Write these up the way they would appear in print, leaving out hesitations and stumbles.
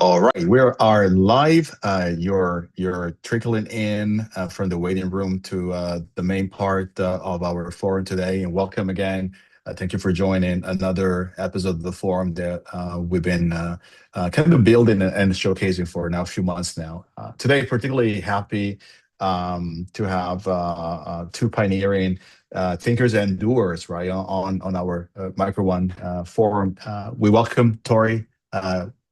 All right, we are live. You're trickling in from the waiting room to the main part of our forum today, and welcome again. Thank you for joining another episode of the forum that we've been kind of building and showcasing for now a few months now. Today, particularly happy to have two pioneering thinkers and doers right on our micro1 forum. We welcome Tori.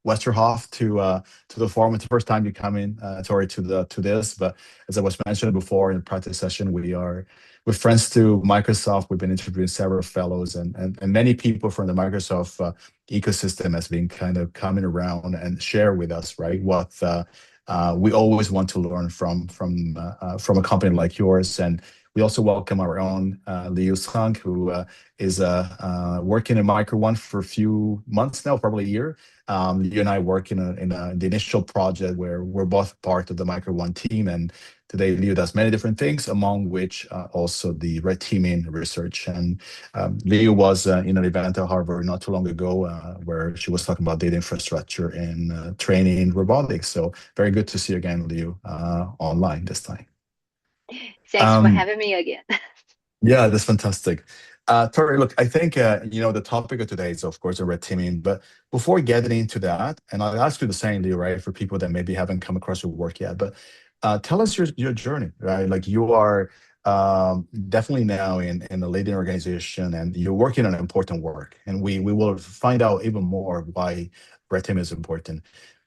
Westerhoff to the forum. It's the first time you come in, Tori, to this. But as I was mentioning before in the practice session, we're friends to Microsoft. We've been interviewing several fellows and many people from the Microsoft ecosystem has been kind of coming around and share with us, right? What we always want to learn from a company like yours. And we also welcome our own Liu Zhang, who is working in micro1 for a few months now, probably a year. You and I work in the initial project where we're both part of the micro1 team, and today Liu does many different things, among which also the red teaming research. And Liu was in an event at Harvard not too long ago where she was talking about data infrastructure and training robotics. So very good to see you again, Liu, online this time. Thanks for Um, having me again. yeah, that's fantastic. Tori, look, I think the topic of today is, of course, a red teaming. But before getting into that, and I'll ask you the same, Leo, right, for people that maybe haven't come across your work yet. But tell us your journey, right? Like you are definitely now in a leading organization, and you're working on important work. And we will find out even more why red team is important.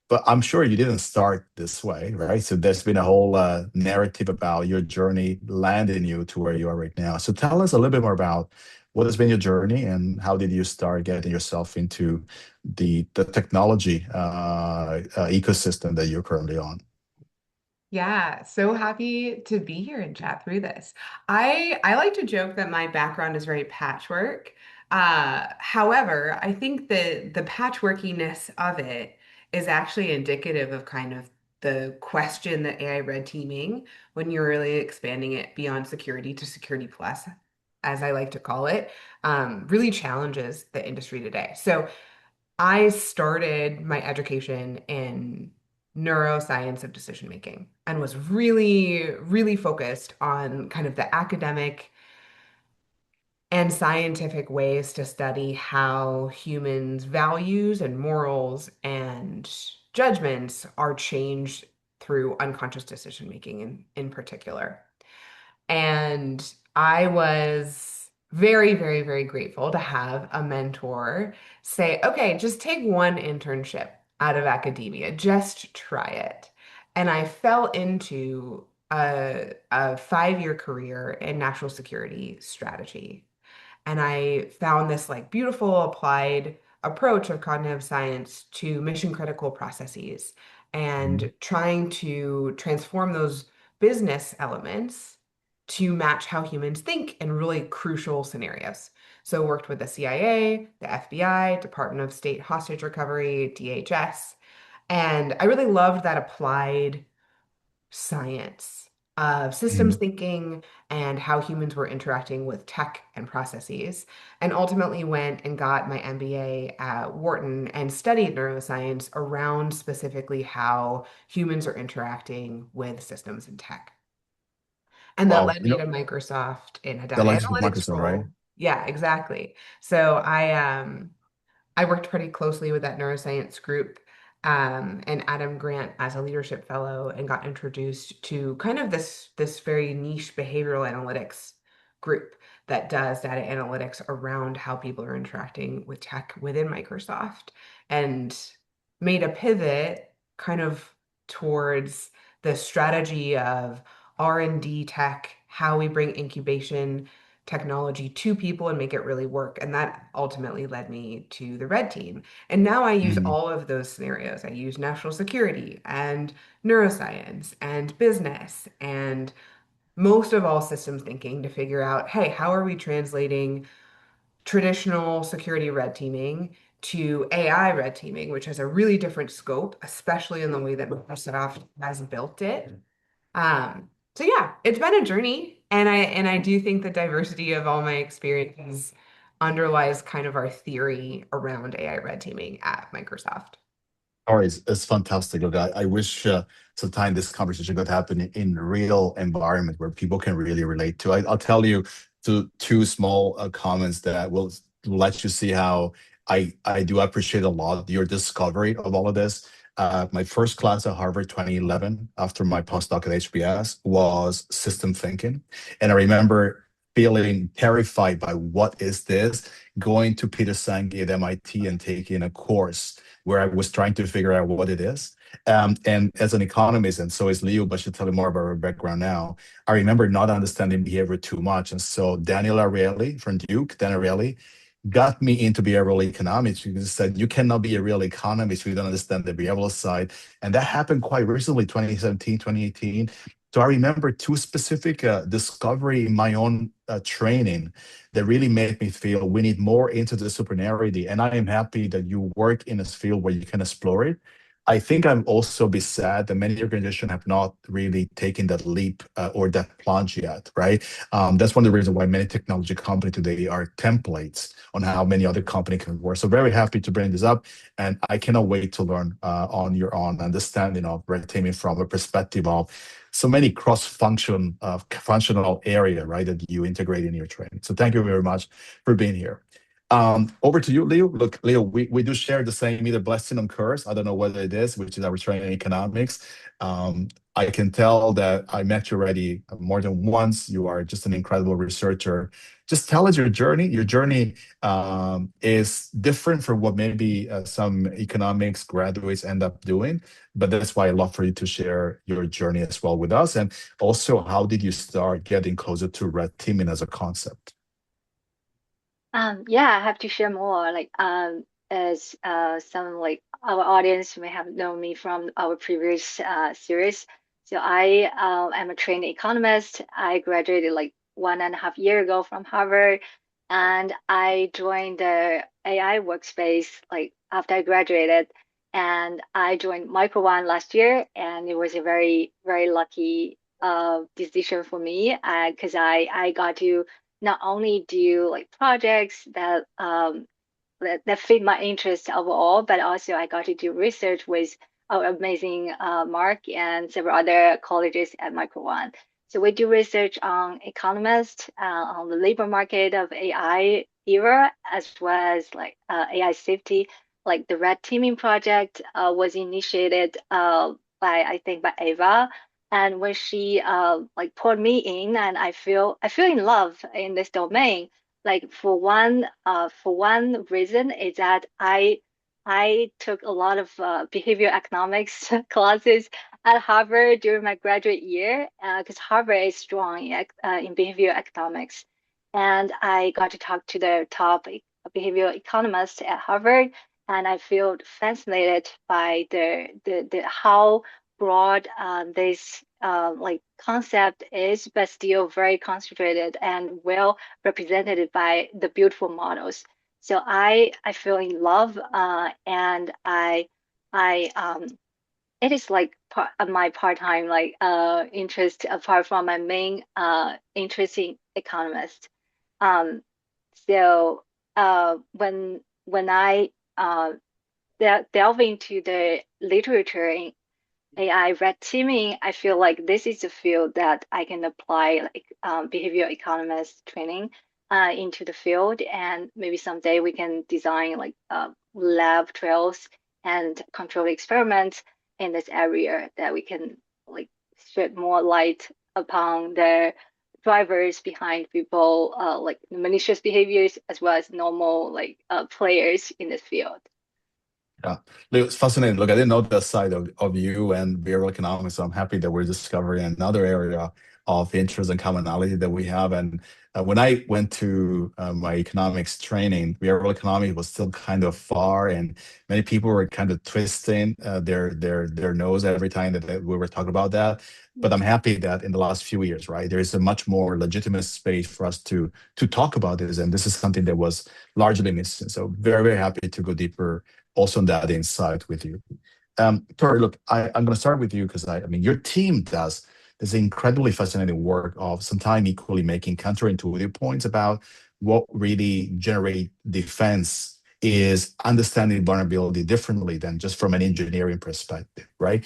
But I'm sure you didn't start this way, right? So there's been a whole narrative about your journey landing you to where you are right now. So tell us a little bit more about what has been your journey and how did you start getting yourself into the technology ecosystem that you're currently on? Yeah, so happy to be here and chat through this. I like to joke that my background is very patchwork. However, I think that the patchworkiness of it is actually indicative of kind of the question that AI red teaming, when you're really expanding it beyond security to security plus, as I like to call it, really challenges the industry today. So I started my education in neuroscience of decision making and was really, really focused on kind of the academic and scientific ways to study how humans' values and morals and judgments are changed through unconscious decision making in particular. And I was very, very, very grateful to have a mentor say, okay, just take one internship out of academia, just try it. And I fell into a 5-year career in national security strategy. And I found this like beautiful applied approach of cognitive science to mission critical processes and trying to transform those business elements to match how humans think in really crucial scenarios. So worked with the CIA, the FBI, Department of State hostage recovery, DHS, and I really loved that applied science of systems Mhm. thinking and how humans were interacting with tech and processes, and ultimately went and got my MBA at Wharton and studied neuroscience around specifically how humans are interacting with systems and tech. And that Wow, led me to Microsoft in a the data likes of analytics Microsoft, right? role. Yeah, exactly. So I worked pretty closely with that neuroscience group and Adam Grant as a leadership fellow and got introduced to kind of this very niche behavioral analytics group that does data analytics around how people are interacting with tech within Microsoft and made a pivot kind of towards the strategy of R&D tech, how we bring incubation technology to people and make it really work. And that ultimately led me to the red team. And now I use Mhm. all of those scenarios. I use national security and neuroscience and business and most of all systems thinking to figure out, hey, how are we translating traditional security red teaming to AI red teaming, which has a really different scope, especially in the way that Microsoft has built it. So yeah, it's been a journey, and I do think the diversity of all my experiences underlies kind of our theory around AI red teaming at Microsoft. All right, it's fantastic. Look, I wish sometime this conversation could happen in real environment where people can really relate to. I'll tell you two small comments that will let you see how I do appreciate a lot your discovery of all of this. My first class at Harvard 2011, after my postdoc at HBS, was system thinking, and I remember feeling terrified by what is this, going to Peter Senge at MIT and taking a course where I was trying to figure out what it is. And as an economist, and so is Liu, but she'll tell you more about her background now. I remember not understanding behavior too much. And so Daniel Ariely from Duke, Dan Ariely, got me into behavioral economics because he said, you cannot be a real economist if you don't understand the behavioral side. And that happened quite recently, 2017, 2018. So I remember two specific discovery in my own training that really made me feel we need more interdisciplinarity. And I am happy that you work in this field where you can explore it. I think I'm also be sad that many organizations have not really taken that leap or that plunge yet, right? That's one of the reasons why many technology companies today are templates on how many other companies can work. So very happy to bring this up, and I cannot wait to learn on your own understanding of red teaming from a perspective of so many cross-function functional area, right, that you integrate in your training. So thank you very much for being here. Over to you, Leo. Look, Leo, we do share the same either blessing and curse. I don't know what it is, which is our training in economics. I can tell that I met you already more than once. You are just an incredible researcher. Just tell us your journey. Your journey is different from what maybe some economics graduates end up doing, but that's why I love for you to share your journey as well with us. And also, how did you start getting closer to red teaming as a concept? Yeah, I have to share more. As some like our audience may have known me from our previous series. So I am a trained economist. I graduated like 1.5 years ago from Harvard, and I joined the AI workspace like after I graduated, and I joined micro1 last year, and it was a very, very lucky decision for me because I got to not only do like projects that fit my interest overall, but also I got to do research with our amazing Mark and several other colleges at micro1. So we do research on economists, on the labor market of AI era, as well as like AI safety. Like the red teaming project was initiated by I think by Ava, and when she like pulled me in, and I feel in love in this domain. Like for one reason is that I took a lot of behavioral economics classes at Harvard during my graduate year because Harvard is strong in behavioral economics, and I got to talk to the top behavioral economists at Harvard, and I feel fascinated by the how broad this like concept is, but still very concentrated and well represented by the beautiful models. So I feel in love, and I it is like part of my part-time like interest apart from my main interest in economist. Um, so when I delve into the literature in AI red teaming, I feel like this is a field that I can apply like behavioral economist training into the field, and maybe someday we can design like lab trials and controlled experiments in this area that we can like shed more light upon the drivers behind people like malicious behaviors as well as normal like players in this field. Yeah, look, it's fascinating. Look, I didn't know that side of you and behavioral economics. So I'm happy that we're discovering another area of interest and commonality that we have. And when I went to my economics training, behavioral economics was still kind of far, and many people were kind of twisting their nose every time that we were talking about that. But I'm happy that in the last few years, right, there is a much more legitimate space for us to talk about this, and this is something that was largely missing. So very, very happy to go deeper also on that insight with you. Tori, look, I'm going to start with you because I mean, your team does this incredibly fascinating work of sometimes equally making counterintuitive points about what really generate defense is understanding vulnerability differently than just from an engineering perspective, right?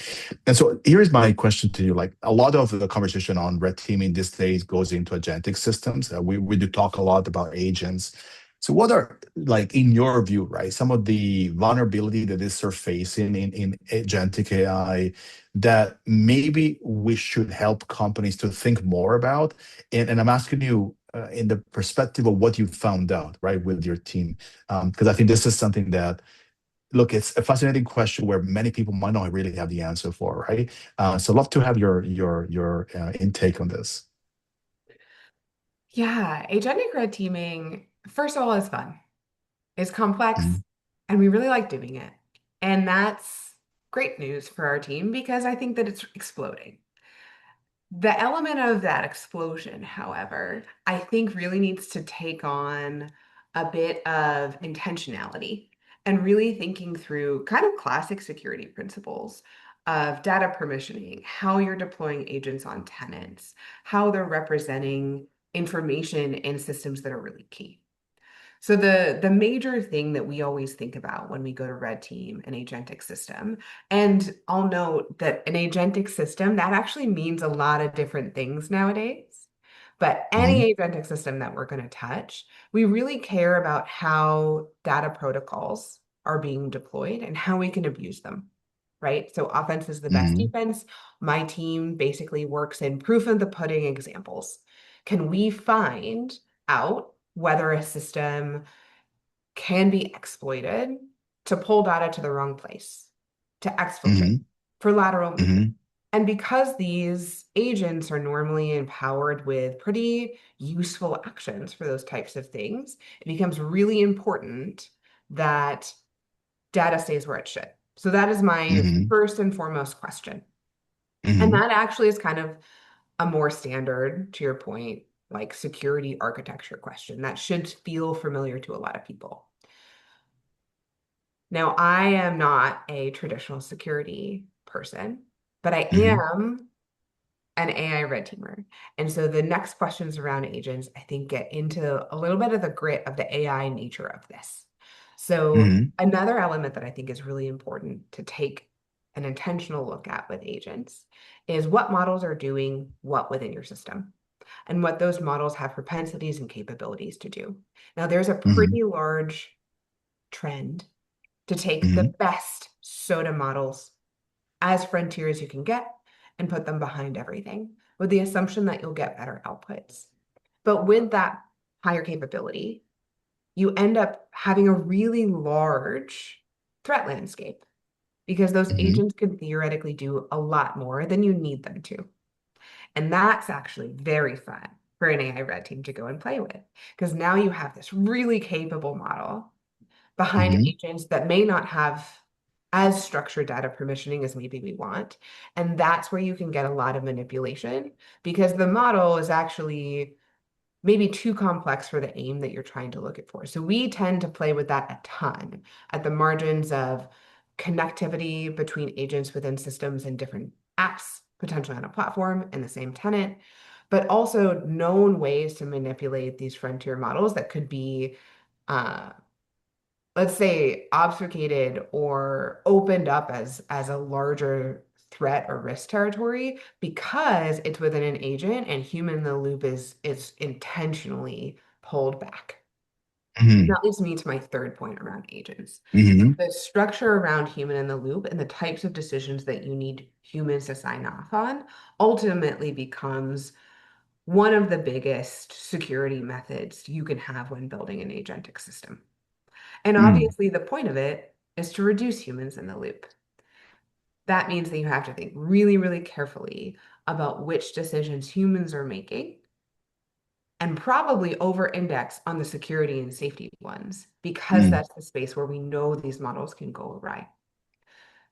And so here is my question to you. Like, a lot of the conversation on red teaming these days goes into agentic systems. We do talk a lot about agents. So what are, like, in your view, right, some of the vulnerability that is surfacing in agentic AI that maybe we should help companies to think more about? And I'm asking you in the perspective of what you found out, right, with your team, because I think this is something that, look, it's a fascinating question where many people might not really have the answer for, right? So love to have your intake on this. Yeah, agentic red teaming, first of all, is fun. It's complex, Mhm, and we really like doing it. And that's great news for our team because I think that it's exploding. The element of that explosion, however, I think really needs to take on a bit of intentionality and really thinking through kind of classic security principles of data permissioning, how you're deploying agents on tenants, how they're representing information in systems that are really key. So the major thing that we always think about when we go to red team an agentic system, and I'll note that an agentic system, that actually means a lot of different things nowadays. But mhm, any agentic system that we're going to touch, we really care about how data protocols are being deployed and how we can abuse them, right? So offense is the best mhm, defense. My team basically works in proof of the pudding examples. Can we find out whether a system can be exploited to pull data to the wrong place, to exfiltrate mhm, for lateral movement? mhm, And because these agents are normally empowered with pretty useful actions for those types of things, it becomes really important that data stays where it should. So that is my mhm, first and foremost question. And mhm, that actually is kind of a more standard, to your point, like security architecture question that should feel familiar to a lot of people. Now, I am not a traditional security person, but I mhm, am an AI red teamer. And so the next questions around agents, I think, get into a little bit of the grit of the AI nature of this. So mhm, another element that I think is really important to take an intentional look at with agents is what models are doing what within your system and what those models have propensities and capabilities to do. Now, there's a mhm, pretty large trend to take the mhm, best SOTA models as frontier as you can get and put them behind everything with the assumption that you'll get better outputs. But with that higher capability, you end up having a really large threat landscape because those mhm, agents can theoretically do a lot more than you need them to. And that's actually very fun for an AI red team to go and play with because now you have this really capable model behind mhm, agents that may not have as structured data permissioning as maybe we want. And that's where you can get a lot of manipulation because the model is actually maybe too complex for the aim that you're trying to look at for. So we tend to play with that a ton at the margins of connectivity between agents within systems and different apps, potentially on a platform in the same tenant, but also known ways to manipulate these frontier models that could be uh, let's say obfuscated or opened up as a larger threat or risk territory because it's within an agent and human in the loop is intentionally pulled back. And mhm, that leads me to my third point around agents. mhm, The structure around human in the loop and the types of decisions that you need humans to sign off on ultimately becomes one of the biggest security methods you can have when building an agentic system. And mhm, obviously, the point of it is to reduce humans in the loop. That means that you have to think really, really carefully about which decisions humans are making and probably over-index on the security and safety ones because mhm. that's the space where we know these models can go awry.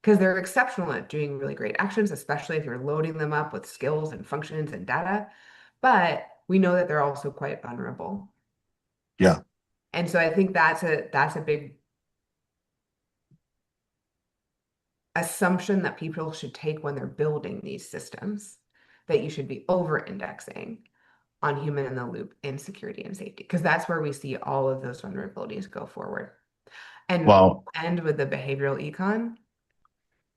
Because they're exceptional at doing really great actions, especially if you're loading them up with skills and functions and data. But we know that they're also quite vulnerable. Yeah. And so I think that's a big assumption that people should take when they're building these systems, that you should be over-indexing on human in the loop in security and safety, because that's where we see all of those vulnerabilities go forward. And Wow. with the behavioral econ,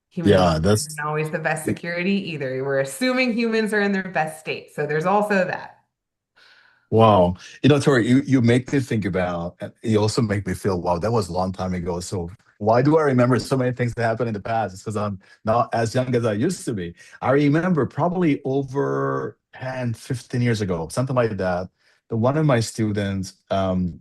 humans Yeah, isn't always the best security either. We're assuming humans are in their best state. So there's also that. wow. Tori, you make me think about, and you also make me feel, wow, that was a long time ago. So why do I remember so many things that happened in the past? It's because I'm not as young as I used to be. I remember probably over 10, 15 years ago, something like that, that one of my students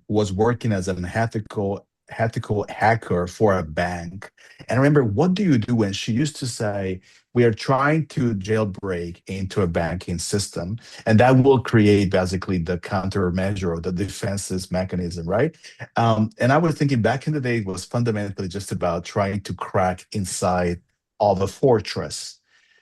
was working as an ethical hacker for a bank. And I remember, what do you do? When she used to say, we are trying to jailbreak into a banking system, and that will create basically the countermeasure or the defenses mechanism, right? And I was thinking, back in the day, it was fundamentally just about trying to crack inside of a fortress.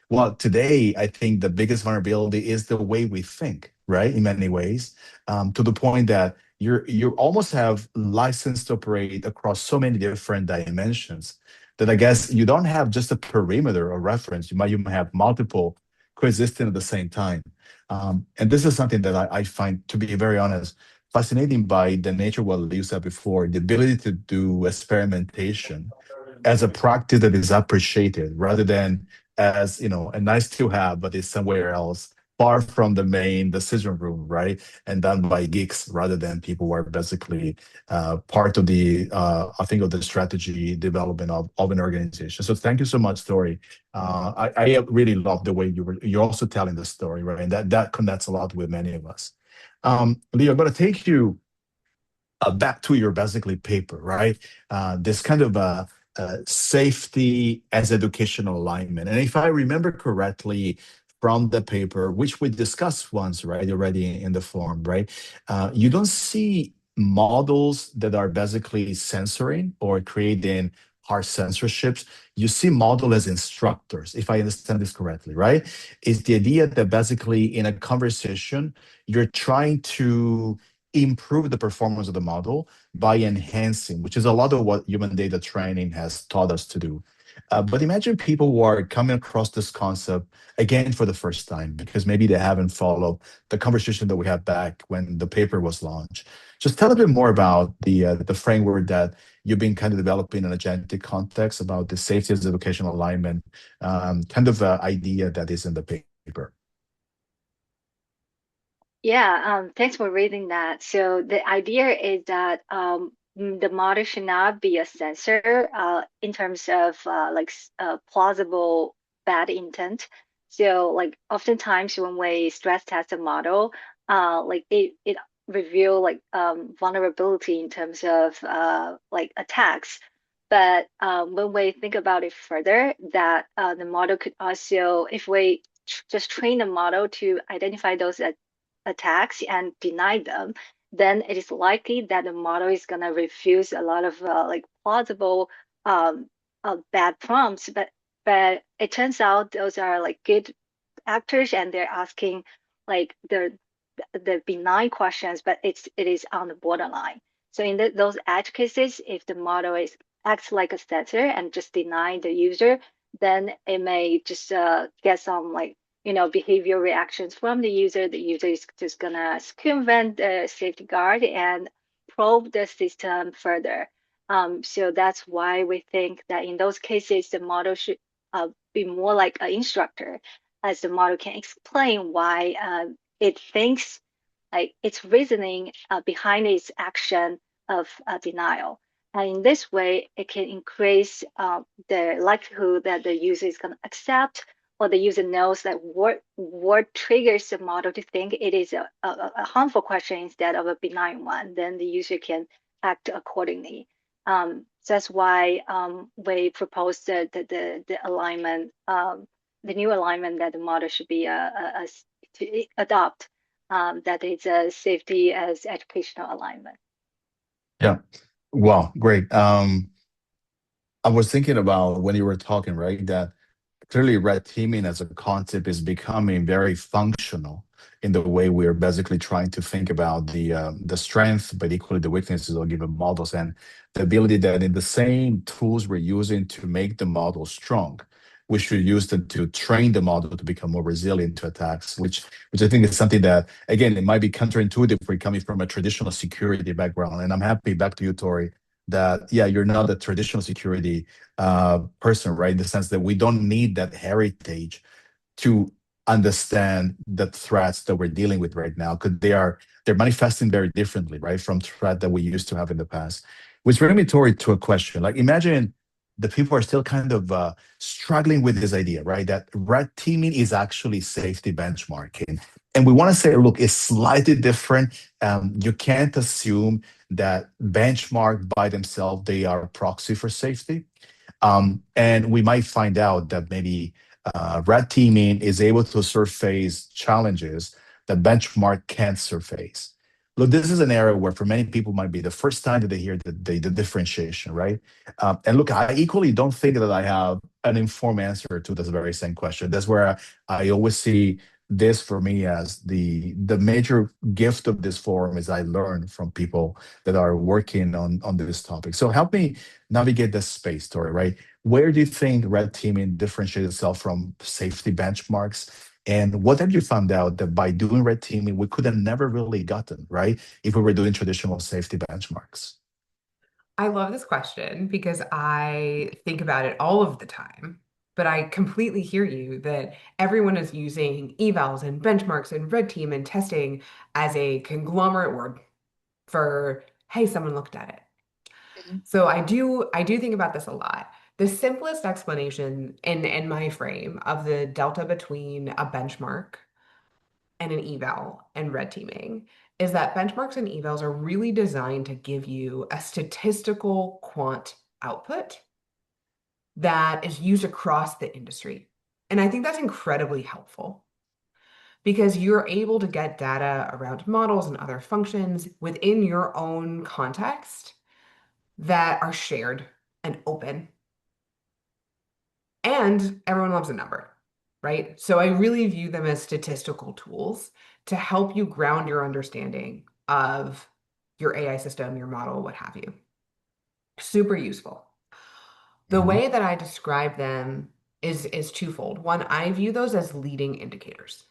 Well, today, I think the biggest vulnerability is the way we think, right? In many ways, to the point that you almost have license to operate across so many different dimensions that I guess you don't have just a perimeter or reference. You might have multiple coexisting at the same time. And this is something that I find, to be very honest, fascinating by the nature of what Liu said before, the ability to do experimentation as a practice that is appreciated rather than as, a nice to have, but it's somewhere else, far from the main decision room, right? And done by geeks rather than people who are basically part of the, I think, of the strategy development of an organization. So thank you so much, Tori. I really love the way you're also telling the story, right? And that connects a lot with many of us. Leo, I'm going to take you back to your basically paper, right? This kind of safety as educational alignment. And if I remember correctly from the paper, which we discussed once, right, already in the forum, right? You don't see models that are basically censoring or creating harsh censorships. You see model as instructors, if I understand this correctly, right? Is the idea that basically in a conversation, you're trying to improve the performance of the model by enhancing, which is a lot of what human data training has taught us to do. But imagine people who are coming across this concept again for the first time because maybe they haven't followed the conversation that we had back when the paper was launched. Just tell a bit more about the framework that you've been kind of developing in a agentic context about the safety as educational alignment kind of idea that is in the paper. Yeah, thanks for reading that. So the idea is that the model should not be a censor in terms of plausible bad intent. So like oftentimes when we stress test a model, like it reveal like vulnerability in terms of like attacks. But when we think about it further, that the model could also, if we just train the model to identify those attacks and deny them, then it is likely that the model is going to refuse a lot of like plausible bad prompts. But it turns out those are like good actors and they're asking like the benign questions, but it is on the borderline. So in those edge cases, if the model is acts like a censor and just deny the user, then it may just get some like behavior reactions from the user. The user is just gonna circumvent the safety guard and probe the system further. So that's why we think that in those cases, the model should be more like an instructor, as the model can explain why it thinks, like its reasoning behind its action of denial. And in this way, it can increase the likelihood that the user is going to accept, or the user knows that what triggers the model to think it is a harmful question instead of a benign one. Then the user can act accordingly. So that's why we propose the alignment, the new alignment that the model should be to adopt. That is a safety as educational alignment. Yeah. Wow, great. I was thinking about when you were talking, right, that clearly red teaming as a concept is becoming very functional in the way we're basically trying to think about the strength, but equally the weaknesses of given models, and the ability that in the same tools we're using to make the model strong, we should use them to train the model to become more resilient to attacks, which I think is something that, again, it might be counterintuitive for coming from a traditional security background. And I'm happy, back to you, Tori, that, yeah, you're not a traditional security person, right? In the sense that we don't need that heritage to understand the threats that we're dealing with right now, because they're manifesting very differently, right, from threat that we used to have in the past. Which brings me to a question. Like, imagine the people are still kind of struggling with this idea, right, that red teaming is actually safety benchmarking. And we want to say, look, it's slightly different. You can't assume that benchmark by themselves, they are a proxy for safety. And we might find out that maybe red teaming is able to surface challenges that benchmark can't surface. Look, this is an area where for many people might be the first time that they hear the differentiation, right? And look, I equally don't think that I have an informed answer to this very same question. That's where I always see this for me as the major gift of this forum is I learn from people that are working on this topic. So help me navigate this space, story, right? Where do you think red teaming differentiates itself from safety benchmarks? And what have you found out that by doing red teaming, we could have never really gotten, right? If we were doing traditional safety benchmarks. I love this question because I think about it all of the time. But I completely hear you that everyone is using evals and benchmarks and red team and testing as a conglomerate word for, hey, someone looked at it. So I do think about this a lot. The simplest explanation in my frame of the delta between a benchmark and an eval and red teaming is that benchmarks and evals are really designed to give you a statistical quant output that is used across the industry. And I think that's incredibly helpful because you're able to get data around models and other functions within your own context that are shared and open. And everyone loves a number, right? So I really view them as statistical tools to help you ground your understanding of your AI system, your model, what have you. Super useful. The Mhm, way that I describe them is twofold. One, I view those as leading indicators.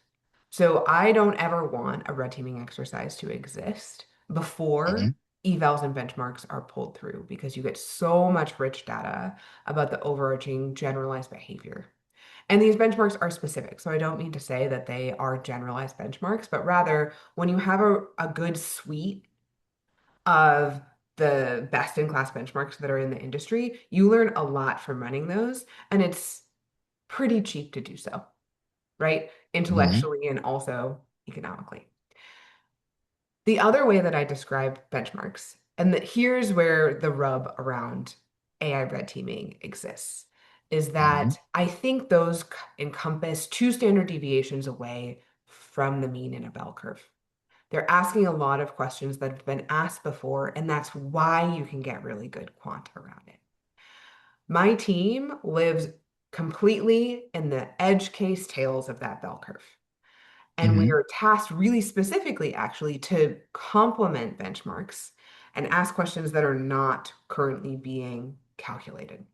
So I don't ever want a red teaming exercise to exist before mhm, evals and benchmarks are pulled through because you get so much rich data about the overarching generalized behavior. And these benchmarks are specific. So I don't mean to say that they are generalized benchmarks, but rather when you have a good suite of the best in class benchmarks that are in the industry, you learn a lot from running those. And it's pretty cheap to do so, right? mhm, Intellectually and also economically. The other way that I describe benchmarks, and that here's where the rub around AI red teaming exists, is mhm, that I think those encompass two standard deviations away from the mean in a bell curve. They're asking a lot of questions that have been asked before, and that's why you can get really good quant around it. My team lives completely in the edge case tails of that bell curve. And we mhm, are tasked really specifically, actually, to complement benchmarks and ask questions that are not currently being calculated.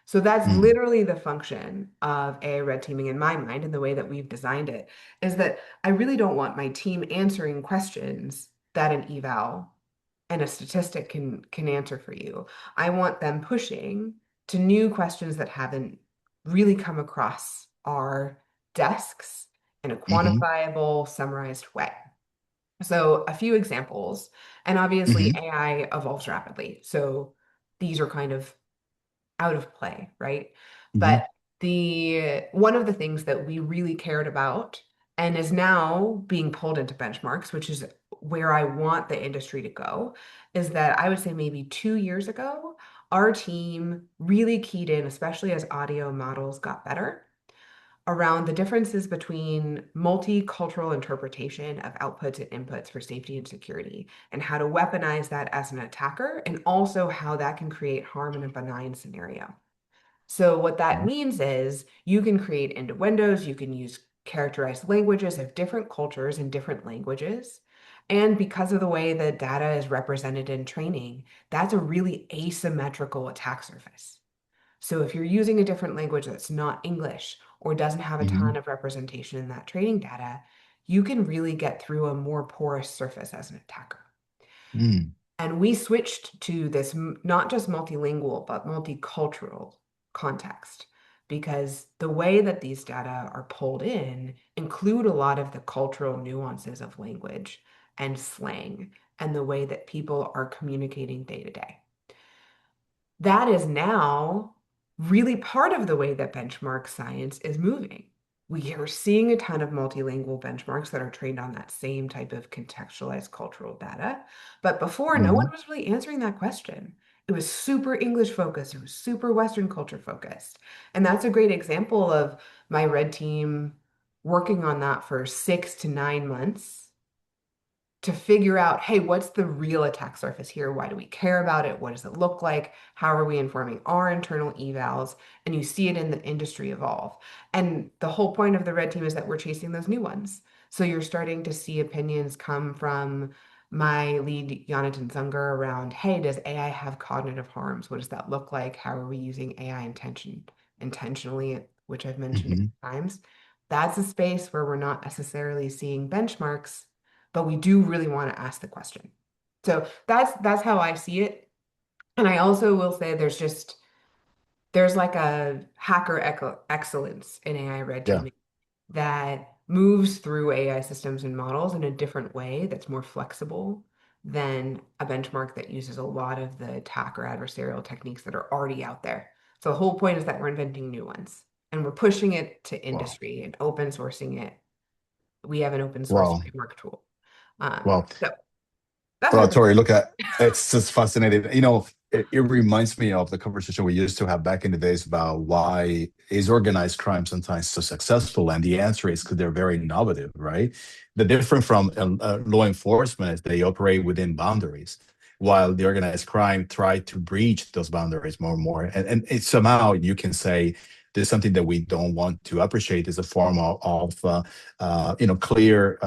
So that's mhm, literally the function of AI red teaming in my mind, and the way that we've designed it is that I really don't want my team answering questions that an eval and a statistic can answer for you. I want them pushing to new questions that haven't really come across our desks in a mhm, quantifiable, summarized way. So a few examples, and obviously mhm, AI evolves rapidly. So these are kind of out of play, right? mhm, But the one of the things that we really cared about and is now being pulled into benchmarks, which is where I want the industry to go, is that I would say maybe 2 years ago, our team really keyed in, especially as audio models got better, around the differences between multicultural interpretation of outputs and inputs for safety and security, and how to weaponize that as an attacker, and also how that can create harm in a benign scenario. So what that mhm, means is you can create innuendos, you can use characterized languages of different cultures and different languages. And because of the way the data is represented in training, that's a really asymmetrical attack surface. So if you're using a different language that's not English or doesn't have a ton mhm, of representation in that training data, you can really get through a more porous surface as an attacker. mhm, And we switched to this not just multilingual, but multicultural context, because the way that these data are pulled in include a lot of the cultural nuances of language and slang and the way that people are communicating day to day. That is now really part of the way that benchmark science is moving. We are seeing a ton of multilingual benchmarks that are trained on that same type of contextualized cultural data. But before, no one was really answering that question. It was super English focused, it was super Western culture focused. And that's a great example of my red team working on that for 6 to 9 months to figure out, hey, what's the real attack surface here? Why do we care about it? What does it look like? How are we informing our internal evals? And you see it in the industry evolve. And the whole point of the red team is that we're chasing those new ones. So you're starting to see opinions come from my lead, Jonathan Zunger, around, hey, does AI have cognitive harms? What does that look like? How are we using AI intentionally, which I've mentioned times? That's a space where we're not necessarily seeing benchmarks, but we do really want to ask the question. So that's how I see it. And I also will say there's like a hacker excellence in AI red Yeah. teaming that moves through AI systems and models in a different way that's more flexible than a benchmark that uses a lot of the attack or adversarial techniques that are already out there. So the whole point is that we're inventing new ones and we're pushing it to Wow. industry and open sourcing it. We have an open source Wow. framework tool. Well, So that's my well, Tori, perspective. look at it's just fascinating. You know, it reminds me of the conversation we used to have back in the days about why is organized crime sometimes so successful, and the answer is because they're very innovative, right? The different from law enforcement is they operate within boundaries, while the organized crime try to breach those boundaries more and more, and it, somehow you can say there's something that we don't want to appreciate is a form of clear.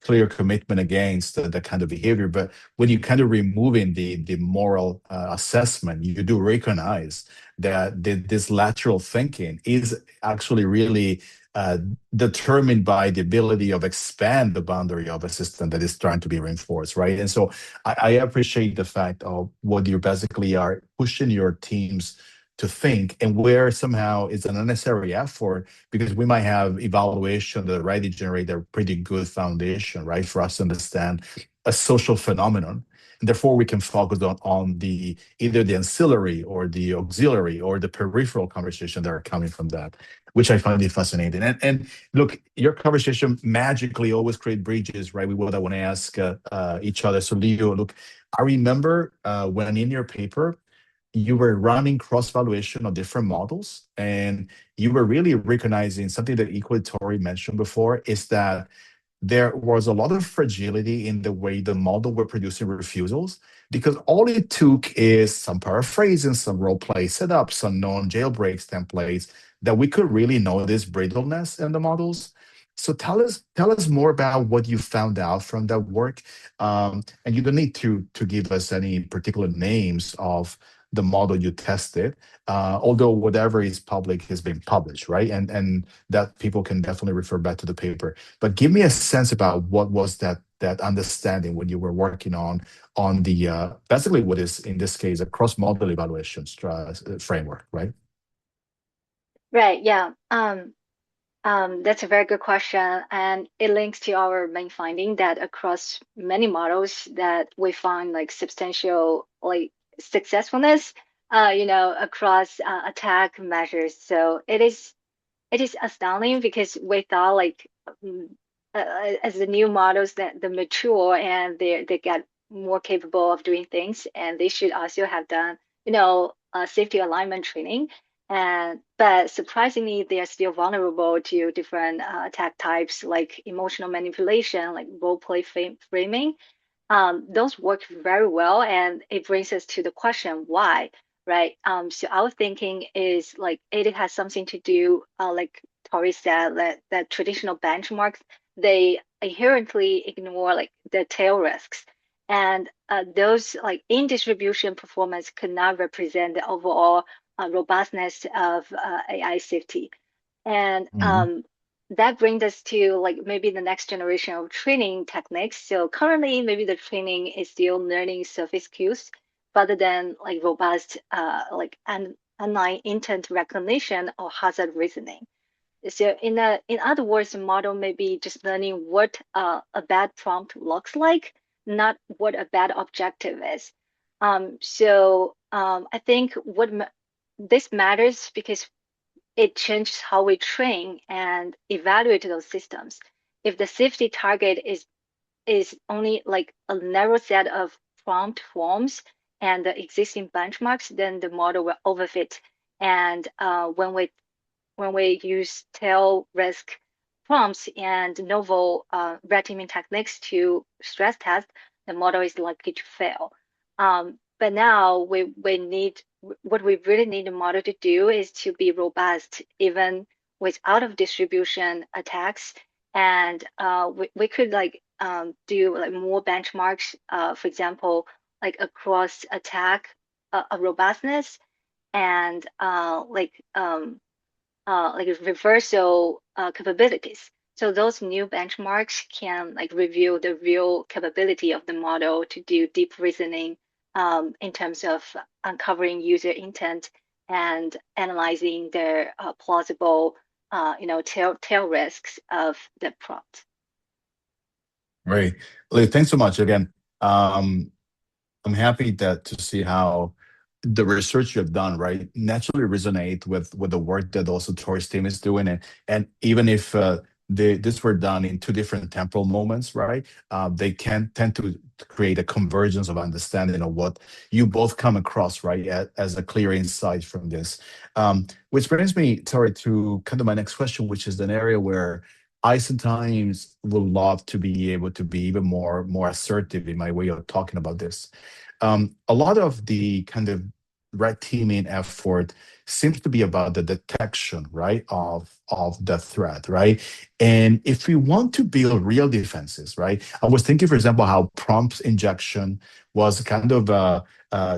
Clear commitment against that kind of behavior. But when you kind of removing the moral assessment, you do recognize that this lateral thinking is actually really uh, determined by the ability of expand the boundary of a system that is trying to be reinforced, right? And so I appreciate the fact of what you basically are pushing your teams to think, and where somehow it's an unnecessary effort because we might have evaluation that already generate a pretty good foundation, right, for us to understand a social phenomenon. And therefore, we can focus on the either the ancillary or the auxiliary or the peripheral conversation that are coming from that, which I find it fascinating. And look, your conversation magically always create bridges, right? We would I want to ask each other. So Leo, look, I remember when in your paper you were running cross valuation of different models, and you were really recognizing something that equatory mentioned before is that there was a lot of fragility in the way the model were producing refusals, because all it took is some paraphrasing, some role play setup, some known jailbreaks templates that we could really notice brittleness in the models. So tell us more about what you found out from that work, and you don't need to give us any particular names of the model you tested, although whatever is public has been published, right? And that people can definitely refer back to the paper. But give me a sense about what was that understanding when you were working on the basically what is in this case a cross-model evaluation framework, right? Right. Yeah. That's a very good question, and it links to our main finding that across many models that we find like substantial like successfulness, across attack measures. So it is astounding because we thought like mm, as the new models that the mature and they get more capable of doing things, and they should also have done safety alignment training. And but surprisingly, they are still vulnerable to different attack types like emotional manipulation, like role play framing. Those work very well, and it brings us to the question why, right? So our thinking is like it has something to do, like Tori said, that traditional benchmarks they inherently ignore like the tail risks, and those like in distribution performance cannot represent the overall robustness of AI safety. And Mhm. that brings us to like maybe the next generation of training techniques. So currently, maybe the training is still learning surface cues rather than like robust like online intent recognition or hazard reasoning. So in other words, the model may be just learning what a bad prompt looks like, not what a bad objective is. I think this matters because it changes how we train and evaluate those systems. If the safety target is only like a narrow set of prompt forms and the existing benchmarks, then the model will overfit. And when we use tail risk prompts and novel red teaming techniques to stress test, the model is likely to fail. But now we need what we really need the model to do is to be robust, even with out of distribution attacks. And we could like do like more benchmarks, for example, like across attack robustness and like reversal capabilities. So those new benchmarks can like reveal the real capability of the model to do deep reasoning in terms of uncovering user intent and analyzing their plausible, tail risks of the prompt. Right. Thanks so much again. I'm happy to see how the research you have done, right, naturally resonate with the work that also Tori's team is doing, and even if this were done in two different temporal moments, right, they can tend to create a convergence of understanding of what you both come across, right, as a clear insight from this. Which brings me, Tori, to kind of my next question, which is an area where I sometimes would love to be able to be even more assertive in my way of talking about this. A lot of the kind of red teaming effort seems to be about the detection, right, of the threat, right? And if we want to build real defenses, right, I was thinking, for example, how prompt injection was kind of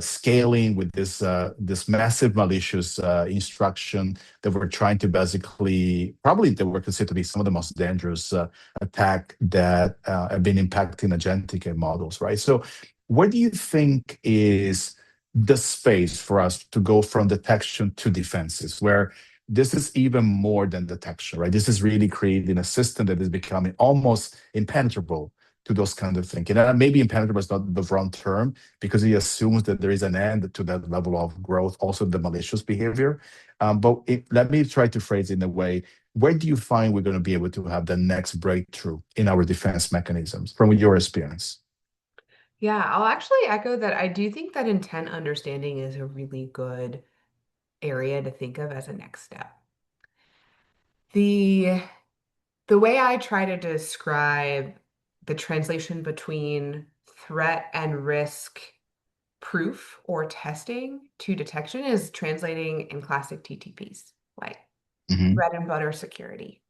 scaling with this massive malicious instruction that were trying to basically, probably they were considered to be some of the most dangerous attack that have been impacting agentic models, right? So what do you think is the space for us to go from detection to defenses, where this is even more than detection, right? This is really creating a system that is becoming almost impenetrable to those kind of thinking. And maybe impenetrable is not the wrong term because he assumes that there is an end to that level of growth, also the malicious behavior. Let me try to phrase it in a way. Where do you find we're going to be able to have the next breakthrough in our defense mechanisms from your experience? Yeah, I'll actually echo that. I do think that intent understanding is a really good area to think of as a next step. The the way I try to describe the translation between threat and risk proof or testing to detection is translating in classic TTPs, like Hmm. bread and butter security.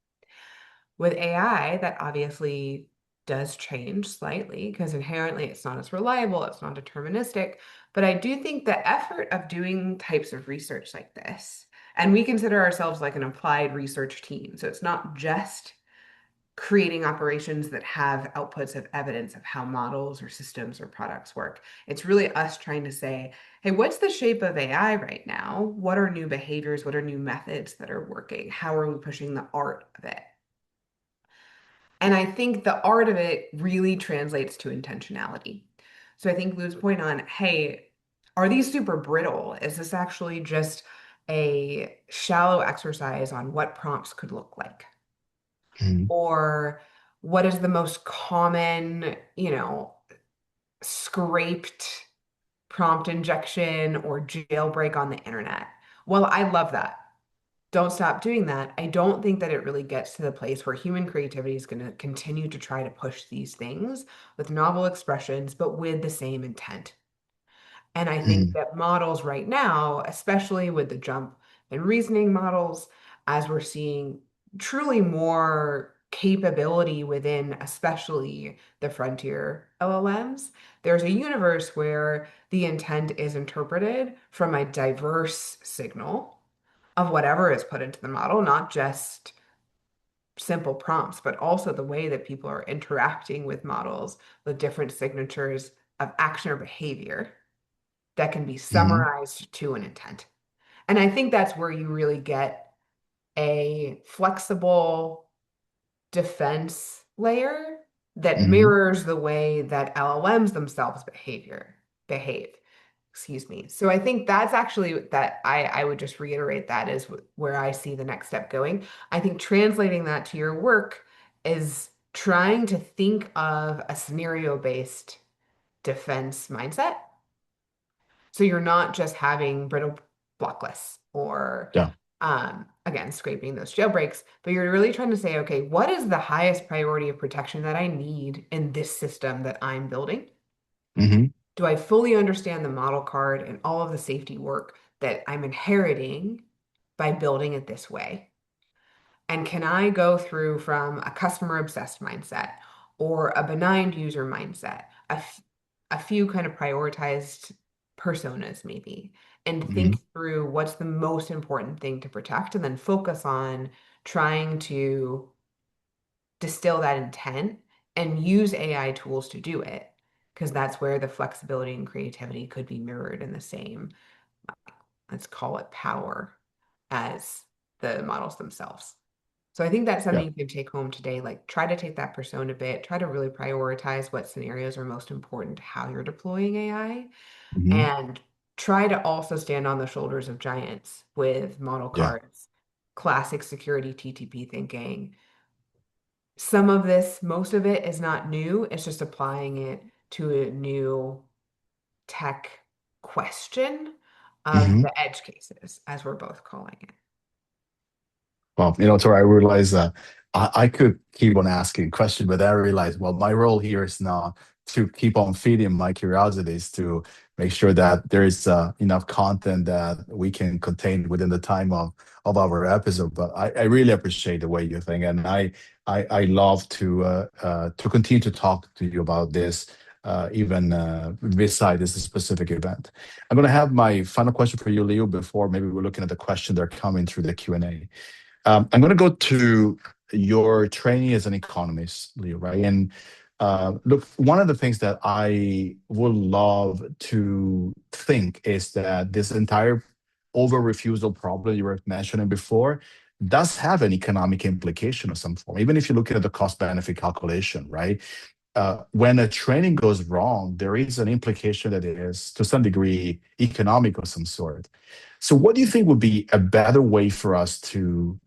With AI, that obviously does change slightly because inherently it's not as reliable, it's not deterministic. But I do think the effort of doing types of research like this, and we consider ourselves like an applied research team. So it's not just creating operations that have outputs of evidence of how models or systems or products work. It's really us trying to say, hey, what's the shape of AI right now? What are new behaviors? What are new methods that are working? How are we pushing the art of it? And I think the art of it really translates to intentionality. So I think Lou's point on, hey, are these super brittle? Is this actually just a shallow exercise on what prompts could look like? Hmm. Or what is the most common, scraped prompt injection or jailbreak on the internet? Well, I love that. Don't stop doing that. I don't think that it really gets to the place where human creativity is going to continue to try to push these things with novel expressions, but with the same intent. And I think Hmm. that models right now, especially with the jump in reasoning models, as we're seeing truly more capability within, especially the frontier LLMs, there's a universe where the intent is interpreted from a diverse signal of whatever is put into the model, not just simple prompts, but also the way that people are interacting with models, the different signatures of action or behavior that can be Hmm. summarized to an intent. And I think that's where you really get a flexible defense layer that Hmm. mirrors the way that LLMs themselves behave. Excuse me. So I think that's actually that I would just reiterate that is where I see the next step going. I think translating that to your work is trying to think of a scenario-based defense mindset. So you're not just having brittle block lists or Yeah. again, scraping those jailbreaks, but you're really trying to say, okay, what is the highest priority of protection that I need in this system that I'm building? Hmm. Do I fully understand the model card and all of the safety work that I'm inheriting by building it this way? And can I go through from a customer obsessed mindset or a benign user mindset, a few kind of prioritized personas maybe, and Hmm. think through what's the most important thing to protect and then focus on trying to distill that intent and use AI tools to do it, because that's where the flexibility and creativity could be mirrored in the same, let's call it power, as the models themselves. So I think that's Yeah. something you can take home today. Like try to take that persona bit, try to really prioritize what scenarios are most important to how you're deploying AI, Hmm. and try to also stand on the shoulders of giants with model Yeah. cards, classic security TTP thinking. Some of this, most of it is not new. It's just applying it to a new tech question of Hmm. the edge cases, as we're both calling it. Well, Tori, I realized that I could keep on asking questions, but I realized, well, my role here is not to keep on feeding my curiosities to make sure that there is enough content that we can contain within the time of our episode. But I really appreciate the way you think, and I love to continue to talk to you about this. Even beside this specific event, I'm going to have my final question for you, Leo. Before maybe we're looking at the questions that are coming through the Q&A. I'm going to go to your training as an economist, Leo, right? And look, one of the things that I would love to think is that this entire over refusal problem you were mentioning before does have an economic implication of some form, even if you look at the cost benefit calculation, right? When a training goes wrong, there is an implication that is, to some degree, economic of some sort. So, what do you think would be a better way for us to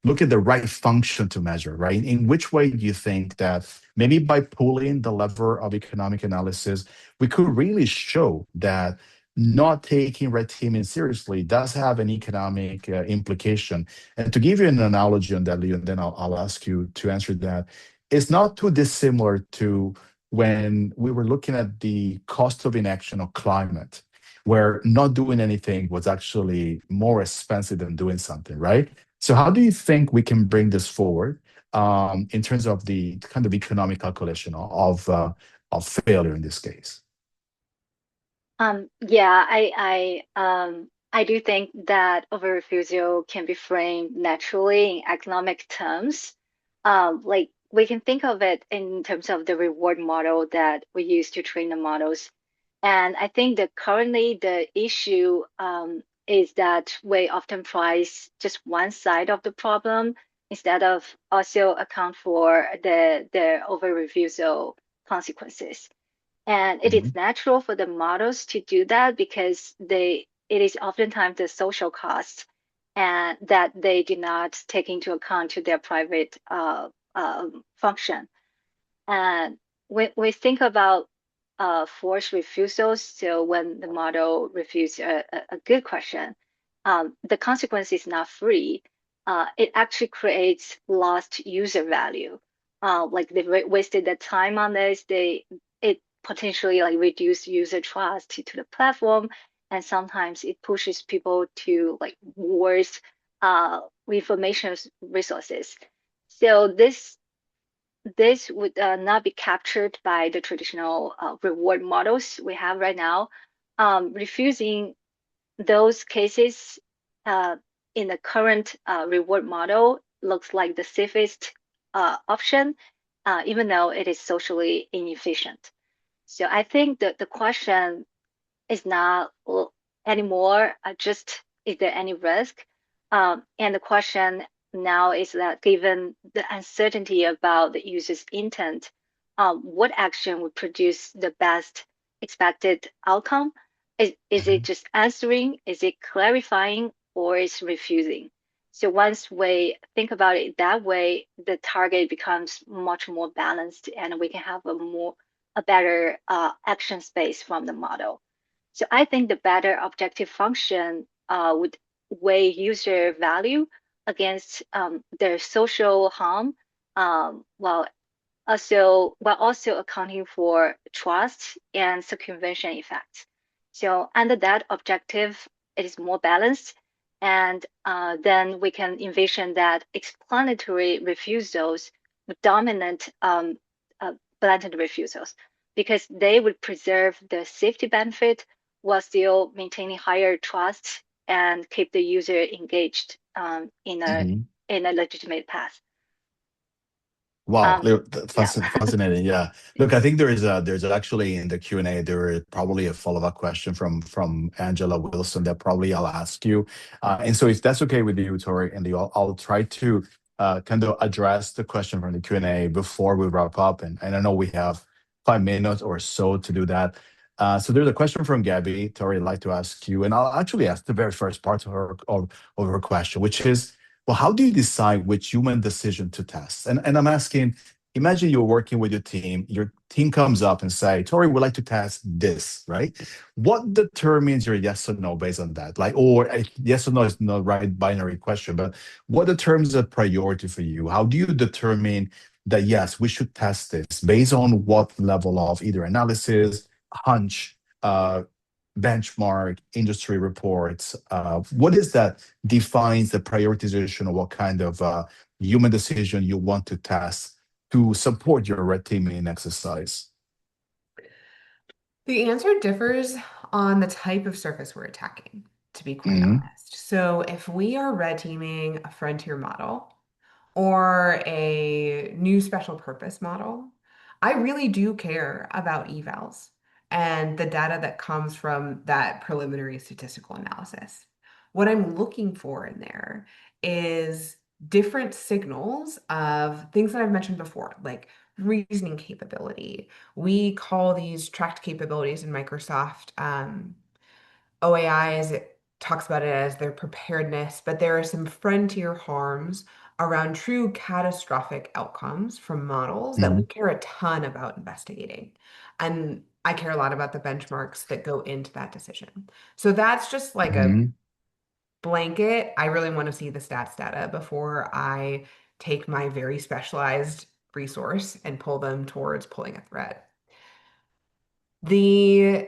look at the right function to measure, right? In which way do you think that maybe by pulling the lever of economic analysis, we could really show that not taking red teaming seriously does have an economic implication? And to give you an analogy on that, Leo, and then I'll ask you to answer that, it's not too dissimilar to when we were looking at the cost of inaction of climate, where not doing anything was actually more expensive than doing something, right? So, how do you think we can bring this forward in terms of the kind of economic calculation of failure in this case? Yeah, I do think that over-refusal can be framed naturally in economic terms. Like we can think of it in terms of the reward model that we use to train the models. And I think that currently the issue is that we often price just one side of the problem instead of also account for the over-refusal consequences. And it is Mhm. natural for the models to do that because it is oftentimes the social cost and that they do not take into account to their private function. And when we think about forced refusals, so when the model refuses a good question, the consequence is not free. It actually creates lost user value. Like they wasted the time on this, it potentially like reduce user trust to the platform, and sometimes it pushes people to like worse information resources. So this would not be captured by the traditional reward models we have right now. Refusing those cases uh, in the current reward model looks like the safest option, even though it is socially inefficient. So I think that the question is not anymore just is there any risk? And the question now is that given the uncertainty about the user's intent, what action would produce the best expected outcome? Is it just answering? Is it clarifying? Or is refusing? So once we think about it that way, the target becomes much more balanced, and we can have a better action space from the model. So I think the better objective function would weigh user value against their social harm, while also accounting for trust and circumvention effects. So under that objective, it is more balanced, and then we can envision that explanatory refusals would dominate blatant refusals, because they would preserve the safety benefit while still maintaining higher trust and keep the user engaged in a legitimate path. Wow, Yeah. fascinating. Yeah. Look, I think there's actually in the Q&A there is probably a follow-up question from Angela Wilson that probably I'll ask you. And so if that's okay with you, Tori, and I'll try to kind of address the question from the Q&A before we wrap up. And I know we have 5 minutes or so to do that. So there's a question from Gabby. Tori, I'd like to ask you, and I'll actually ask the very first part of her question, which is, well, how do you decide which human decision to test? And I'm asking, imagine you're working with your team comes up and say, Tori, we'd like to test this, right? What determines your yes or no based on that? Like, or yes or no is not right binary question, but what determines a priority for you? How do you determine that, yes, we should test this based on what level of either analysis, hunch, benchmark, industry reports? What is that defines the prioritization of what kind of human decision you want to test to support your red teaming exercise? The answer differs on the type of surface we're attacking, to be quite honest. So if we are red teaming a frontier model or a new special purpose model, I really do care about evals and the data that comes from that preliminary statistical analysis. What I'm looking for in there is different signals of things that I've mentioned before, like reasoning capability. We call these tracked capabilities in Microsoft OAI, as it talks about it as their preparedness, but there are some frontier harms around true catastrophic outcomes from models that we care a ton about investigating. And I care a lot about the benchmarks that go into that decision. So that's just like a blanket. I really want to see the stats data before I take my very specialized resource and pull them towards pulling a thread. The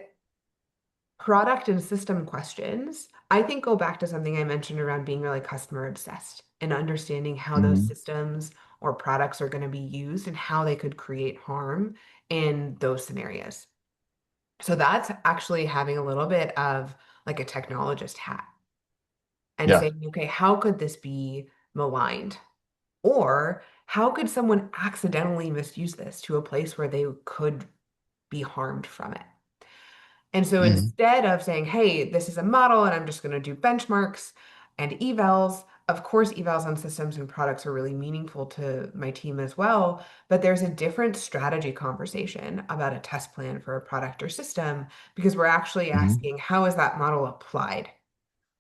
product and system questions, I think, go back to something I mentioned around being really customer obsessed and understanding how those systems or products are going to be used and how they could create harm in those scenarios. So that's actually having a little bit of like a technologist hat and Yeah. saying, okay, how could this be maligned? Or how could someone accidentally misuse this to a place where they could be harmed from it? And so instead of saying, hey, this is a model and I'm just going to do benchmarks and evals, of course, evals on systems and products are really meaningful to my team as well. But there's a different strategy conversation about a test plan for a product or system, because we're actually asking, how is that model applied?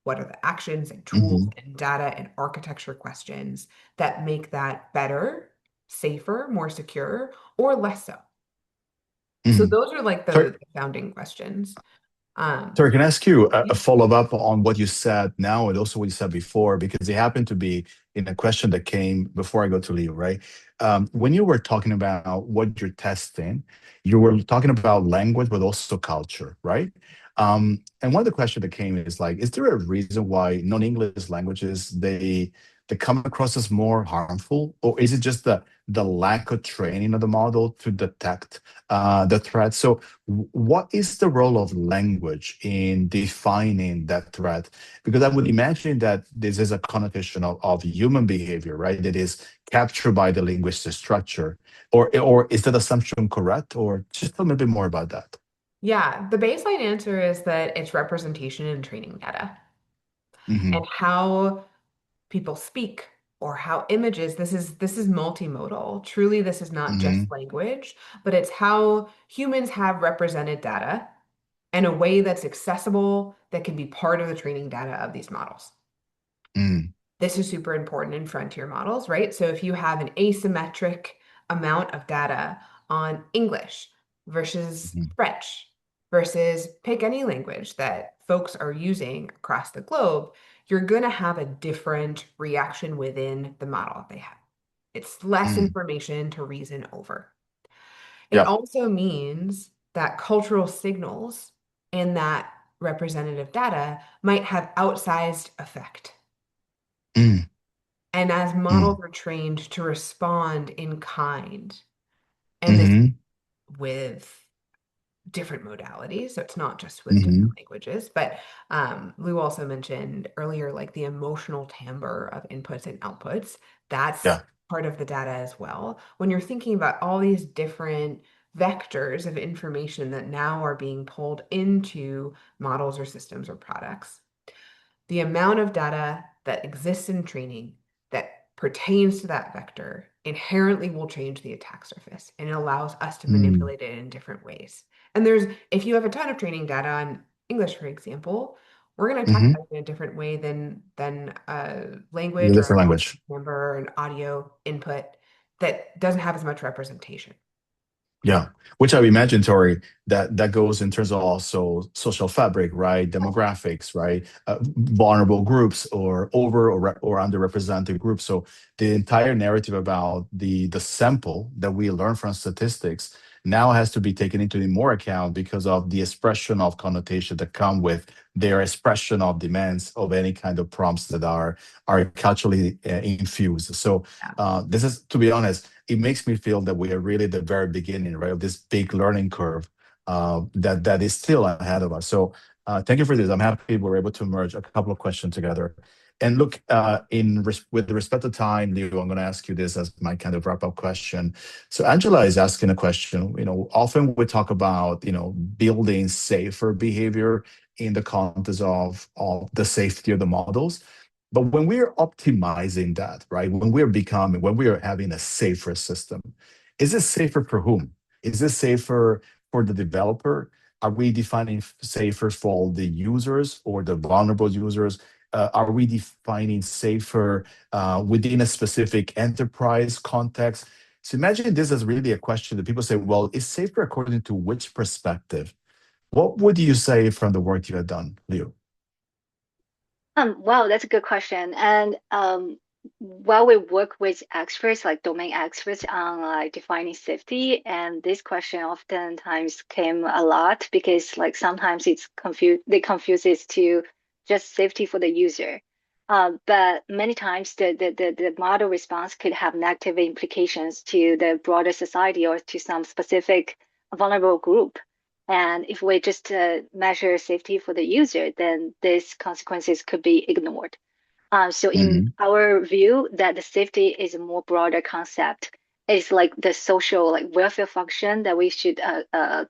What are the actions and tools and data and architecture questions that make that better, safer, more secure, or less so? So those are like the founding questions. Sorry, can I ask you a Yeah. follow-up on what you said now and also what you said before? Because it happened to be in a question that came before I go to Liu, right? When you were talking about what you're testing, you were talking about language, but also culture, right? And one of the questions that came is like, is there a reason why non-English languages they come across as more harmful, or is it just the lack of training of the model to detect the threat? So, what is the role of language in defining that threat? Because I would imagine that this is a connotation of human behavior, right? That is captured by the linguistic structure, or is that assumption correct? Or just tell me a bit more about that. Yeah, the baseline answer is that it's representation and training data and Hmm. how people speak or how images, this is multimodal. Truly, this is not just Hmm. language, but it's how humans have represented data in a way that's accessible that can be part of the training data of these models. Mm. This is super important in frontier models, right? So if you have an asymmetric amount of data on English versus Mhm. French versus pick any language that folks are using across the globe, you're going to have a different reaction within the model they have. It's less Mm. information to reason over. It Yeah. also means that cultural signals in that representative data might have outsized effect. Mm. And as models Mm. are trained to respond in kind, and this Hmm. with different modalities, so it's not just with different Hmm. languages, but Lou also mentioned earlier, like the emotional timbre of inputs and outputs. That's Yeah. part of the data as well. When you're thinking about all these different vectors of information that now are being pulled into models or systems or products, the amount of data that exists in training that pertains to that vector inherently will change the attack surface, and it allows us to Mm. manipulate it in different ways. And if you have a ton of training data on English, for example, we're going to attack Hmm. that in a different way than a The language or different a language. number or an audio input that doesn't have as much representation. Yeah, which I imagine, Tori, that goes in terms of also social fabric, right? Demographics, right? Vulnerable groups or or underrepresented groups. So the entire narrative about the sample that we learn from statistics now has to be taken into more account because of the expression of connotation that come with their expression of demands of any kind of prompts that are culturally infused. So Yeah. this is, to be honest, it makes me feel that we are really at the very beginning, right, of this big learning curve that is still ahead of us. So thank you for this. I'm happy we're able to merge a couple of questions together. And look, with respect to time, Leo, I'm going to ask you this as my kind of wrap-up question. So Angela is asking a question. Often we talk about building safer behavior in the context of the safety of the models. But when we're optimizing that, right, when we are having a safer system, is it safer for whom? Is it safer for the developer? Are we defining safer for the users or the vulnerable users? Are we defining safer within a specific enterprise context? So imagine this as really a question that people say, well, is safer according to which perspective? What would you say from the work you have done, Leo? Wow, that's a good question. And while we work with experts, like domain experts on like defining safety, and this question oftentimes came a lot because like sometimes they confuse it to just safety for the user. But many times the model response could have negative implications to the broader society or to some specific vulnerable group. And if we just measure safety for the user, then these consequences could be ignored. So in Hmm. our view, that the safety is a more broader concept. It's like the social like welfare function that we should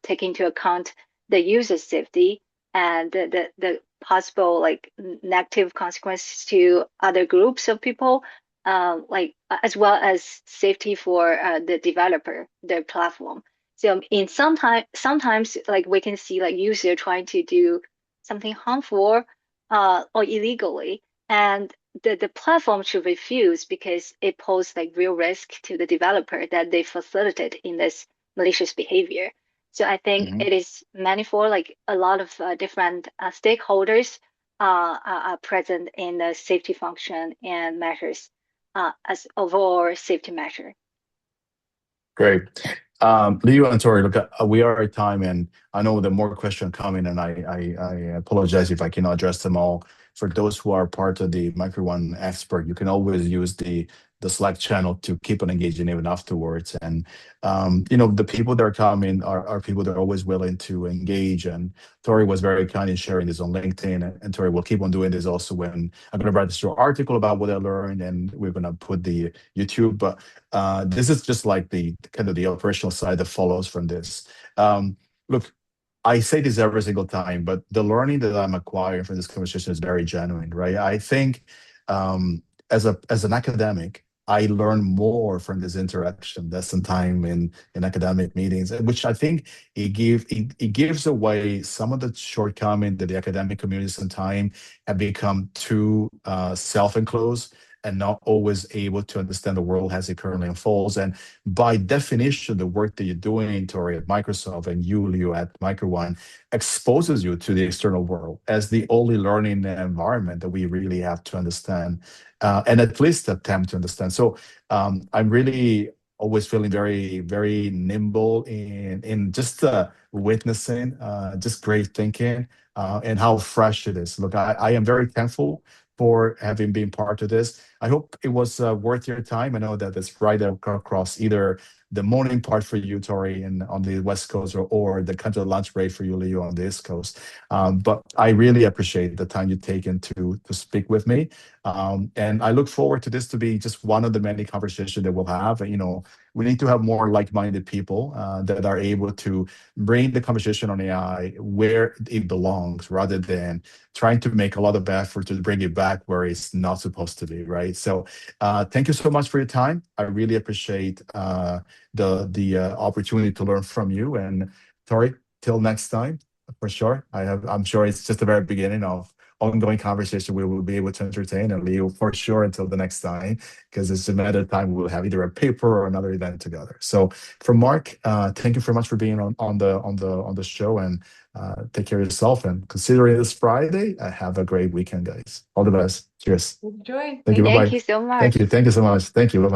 take into account the user's safety and the possible like negative consequences to other groups of people, as well as safety for the developer, the platform. So in sometimes like we can see like user trying to do something harmful or illegally, and the platform should refuse because it poses like real risk to the developer that they facilitate in this malicious behavior. So I think Hmm. it is manifold, like a lot of different stakeholders are present in the safety function and measures as overall safety measure. Great. Liu and Tori, look, we are at time, and I know the more questions coming, and I apologize if I cannot address them all. For those who are part of the micro1 expert, you can always use the Slack channel to keep on engaging even afterwards. And the people that are coming are people that are always willing to engage. And Tori was very kind in sharing this on LinkedIn, and Tori will keep on doing this also when I'm going to write a short article about what I learned, and we're going to put the YouTube. But this is just like the kind of the operational side that follows from this. Look, I say this every single time, but the learning that I'm acquiring from this conversation is very genuine, right? I think as an academic, I learn more from this interaction than some time in academic meetings, which I think it gives away some of the shortcoming that the academic community sometimes have become too self-enclosed and not always able to understand the world as it currently unfolds. And by definition, the work that you're doing, Tori, at Microsoft, and you, Leo, at Micro1, exposes you to the external world as the only learning environment that we really have to understand, and at least attempt to understand. So I'm really always feeling very, very nimble in just witnessing just great thinking, and how fresh it is. Look, I am very thankful for having been part of this. I hope it was worth your time. I know that it's right across either the morning part for you, Tori, and on the West Coast, or the kind of lunch break for you, Leo, on the East Coast. But I really appreciate the time you've taken to speak with me. And I look forward to this to be just one of the many conversations that we'll have. We need to have more like-minded people that are able to bring the conversation on AI where it belongs, rather than trying to make a lot of effort to bring it back where it's not supposed to be, right? So thank you so much for your time. I really appreciate the opportunity to learn from you. And Tori, till next time, for sure. I'm sure it's just the very beginning of ongoing conversation we will be able to entertain, and Leo, for sure, until the next time, because it's a matter of time we'll have either a paper or another event together. So from Mark, thank you very much for being on the show, and take care of yourself. And considering this Friday, have a great weekend, guys. All the best. Cheers. Enjoy. Thank you. Thank Bye-bye. you so much. Thank you. Thank you so much. Thank you. Bye-bye.